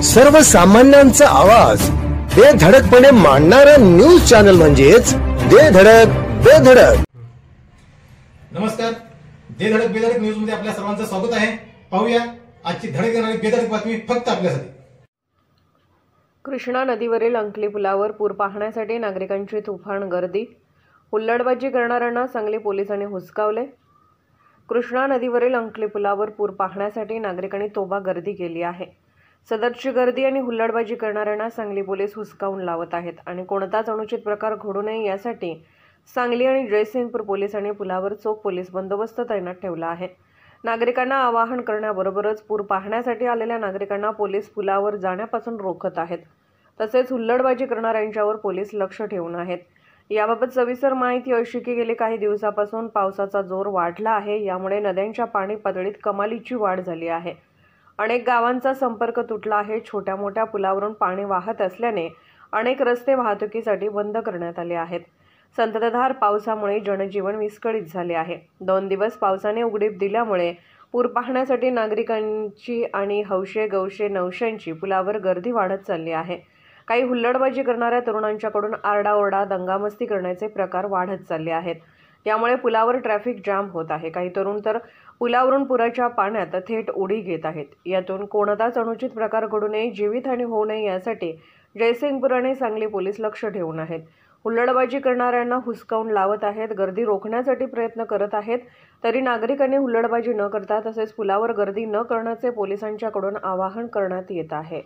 सर्वसामान्यांचा आवाज बेधडकपणे मांडणारा न्यूज चॅनल म्हणजेच बेधडक बेधडक. नमस्कार, बेधडक बेधडक न्यूज मध्ये आपल्या सर्वांचं स्वागत आहे. पाहूया आजची धडक देणारी बेधडक बातमी फक्त आपल्यासाठी. कृष्णा नदीवरील अंकली पुलावर पूर पाहण्यासाठी नागरिकांची तुफान गर्दी. हुल्लडबाजी करणाऱ्यांना सांगली पोलिसांनी हुसकावले. कृष्णा नदीवरील अंकली पुलावर पूर पाहण्यासाठी नागरिकांनी तोबा गर्दी केली आहे. सदरची गर्दी आणि हुल्लडबाजी करणाऱ्यांना सांगली पोलीस हुसकावून लावत आहेत आणि कोणताच अनुचित प्रकार घडू नये यासाठी सांगली आणि जयसिंगपूर पोलिसांनी पुलावर चोख पोलीस बंदोबस्त तैनात ठेवला आहे. नागरिकांना आवाहन करण्याबरोबरच पूर पाहण्यासाठी आलेल्या नागरिकांना पोलीस पुलावर जाण्यापासून रोखत आहेत. तसेच हुल्लडबाजी करणाऱ्यांच्यावर पोलीस लक्ष ठेवून आहेत. याबाबत सविस्तर माहिती अशी की गेली काही दिवसापासून पावसाचा जोर वाढला आहे. यामुळे नद्यांच्या पाणी पातळीत कमालीची वाढ झाली आहे. अनेक गावांचा संपर्क तुटला आहे. छोट्या मोठ्या पुलावरून पाणी वाहत असल्याने अनेक रस्ते वाहतुकीसाठी बंद करण्यात आले आहेत. संततधार पावसामुळे जनजीवन विस्कळीत झाले आहे. 2 दिवस पावसाने उघडीप दिल्यामुळे पूर पाहण्यासाठी नागरिकांची आणि हौशे गौशे नवशांची पुलावर गर्दी वाढत चालली आहे. काही हुल्लडबाजी करणाऱ्या तरुणांच्याकडून आरडाओरडा दंगामस्ती करण्याचे प्रकार वाढत चालले आहेत. यामुळे पुलावर ट्रॅफिक जाम होत आहे. काही तरुण तर पुलावरून पुराच्या पाण्यात थेट उडी घेत आहेत. यातून कोणताच अनुचित प्रकार घडू नये, जीवितहानी होऊ नये यासाठी जयसिंगपूर आणि सांगली पोलीस लक्ष ठेवून आहेत. हुल्लडबाजी करणाऱ्यांना हुसकावून लावत आहेत. गर्दी रोखण्यासाठी प्रयत्न करत आहेत. तरी नागरिकांनी हुल्लडबाजी न करता तसेच पुलावर गर्दी न करण्याचे पोलिसांच्याकडून आवाहन करण्यात येत आहे.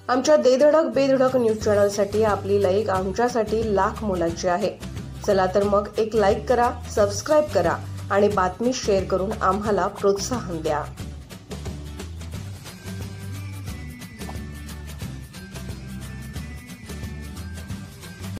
आमच्या बेधडक बेधडक न्यूज चॅनलसाठी आपली लाईक आमच्यासाठी लाख मोलाची आहे. चला तर मग एक लाईक करा, सबस्क्राईब करा आणि बातमी शेअर करून आम्हाला प्रोत्साहन द्या.